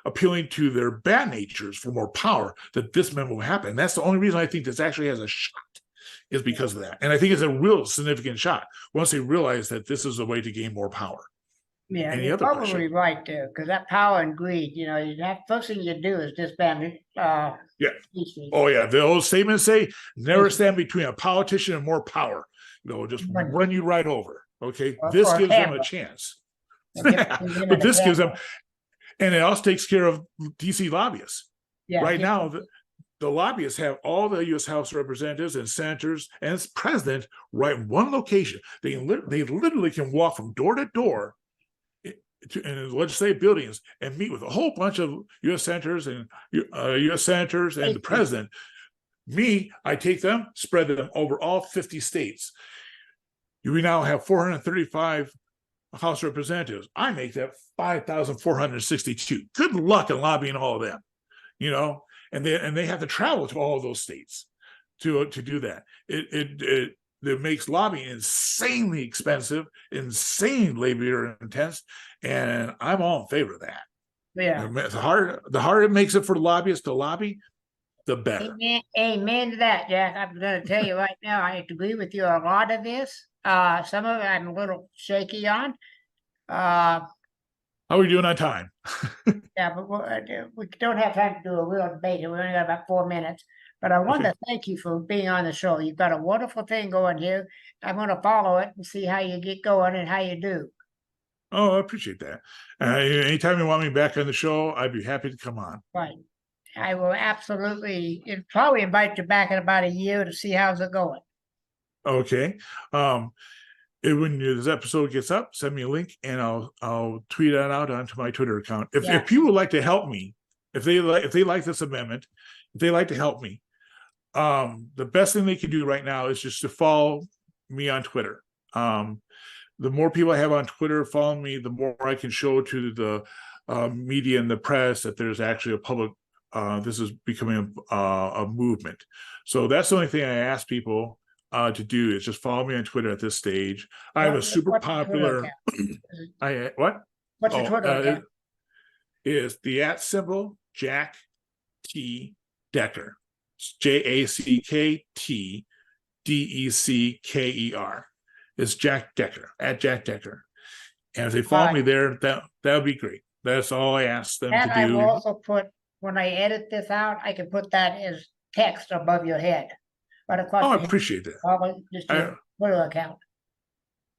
[SPEAKER 3] appealing to their bad natures for more power, that this amendment will happen. And that's the only reason I think this actually has a shot, is because of that. And I think it's a real significant shot once they realize that this is a way to gain more power.
[SPEAKER 2] Yeah, you're probably right there, because that power and greed, first thing you do is disband it.
[SPEAKER 3] Oh, yeah. The old statements say, never stand between a politician and more power. Just run you right over. Okay. This gives them a chance. But this gives them, and it also takes care of DC lobbyists. Yeah, right now, the lobbyists have all the U.S. House of Representatives and senators and its president right in one location. They literally can walk from door to door in legislative buildings and meet with a whole bunch of U.S. senators and the president. I take them, spread them over all 50 states. We now have 435 House of Representatives. I make that 5,462. Good luck in lobbying all of them, and they have to travel to all of those states to do that. It makes lobbying insanely expensive, insane labor intense, and I'm all in favor of that.
[SPEAKER 2] Yeah,
[SPEAKER 3] the harder it makes it for lobbyists to lobby, the better.
[SPEAKER 2] Amen to that, Jack. I'm going to tell you right now, I agree with you on a lot of this. Some of it I'm a little shaky on.
[SPEAKER 3] How are we doing on time?
[SPEAKER 2] Yeah, but we don't have time to do a real debate. We only got about 4 minutes. But I want to thank you for being on the show. You've got a wonderful thing going here. I'm going to follow it and see how you get going and how you do.
[SPEAKER 3] Oh, I appreciate that. Anytime you want me back on the show, I'd be happy to come on.
[SPEAKER 2] Right. I will absolutely probably invite you back in about a year to see how's it going.
[SPEAKER 3] Okay. When this episode gets up, send me a link and I'll tweet that out onto my Twitter account. If people would like to help me, if they like this amendment, if they like to help me, the best thing they can do right now is just to follow me on Twitter. The more people I have on Twitter following me, the more I can show to media and the press that there's actually a public. This is becoming a movement. So that's the only thing I ask people to do is just follow me on Twitter at this stage. I have a super
[SPEAKER 2] What's your Twitter
[SPEAKER 3] popular.
[SPEAKER 2] account?
[SPEAKER 3] What?
[SPEAKER 2] What's your Twitter account?
[SPEAKER 3] Is the @ symbol Jack T Decker. JACKTDECKER. It's Jack Decker at Jack Decker. And if they follow me there, that would be great. That's all I ask them
[SPEAKER 2] And
[SPEAKER 3] to
[SPEAKER 2] I
[SPEAKER 3] do.
[SPEAKER 2] will also put, when I edit this out, I can put that as text above your head. Right across
[SPEAKER 3] Oh, I
[SPEAKER 2] your head.
[SPEAKER 3] appreciate that.
[SPEAKER 2] Just your Twitter account.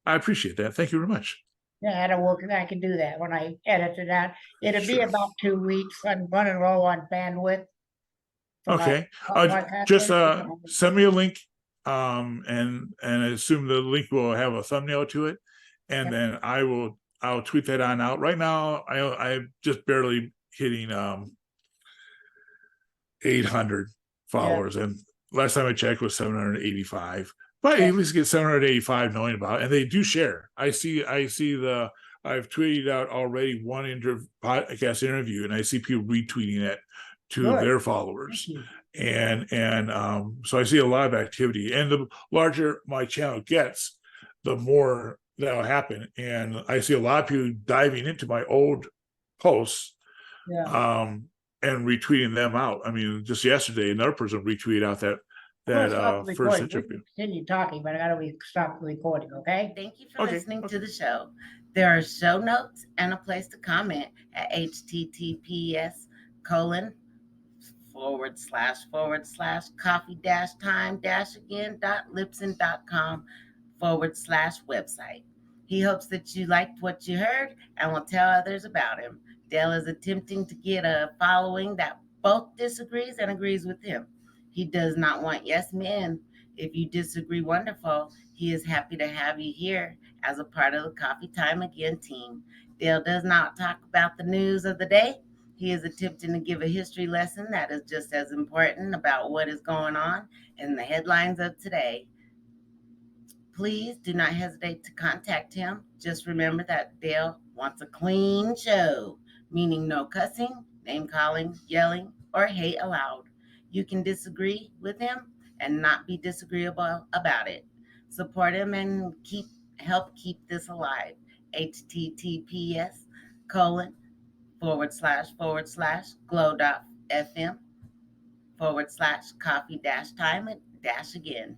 [SPEAKER 3] I appreciate that. Thank you very much.
[SPEAKER 2] Yeah, that'll work. I can do that when I edit it out. It'll be about 2 weeks. I'm running low on bandwidth.
[SPEAKER 3] Okay. Just send me a link. And I assume the link will have a thumbnail to it. And then I'll tweet that on out. Right now, I'm just barely hitting 800 followers. And last time I checked was 785. But at least get 785 knowing about it. And they do share. I see I've tweeted out already one podcast interview, and I see people retweeting it to their followers. And so I see a lot of activity. And the larger my channel gets, the more that'll happen. And I see a lot of people diving into my old posts and retweeting them out. I mean, just yesterday, another person retweeted out that first interview.
[SPEAKER 2] Continue talking, but I gotta stop the recording, okay?
[SPEAKER 1] Thank you for listening to the show. There are show notes and a place to comment at https://coffee-time-again.libsyn.com/website. He hopes that you liked what you heard and will tell others about him. Dale is attempting to get a following that both disagrees and agrees with him. He does not want yes men. If you disagree, wonderful. He is happy to have you here as a part of the Coffee Time Again team. Dale does not talk about the news of the day. He is attempting to give a history lesson that is just as important about what is going on in the headlines of today. Please do not hesitate to contact him. Just remember that Dale wants a clean show, meaning no cussing, name calling, yelling, or hate allowed. You can disagree with him and not be disagreeable about it. Support him and help keep this alive. https://glow.fm/coffee-time-again.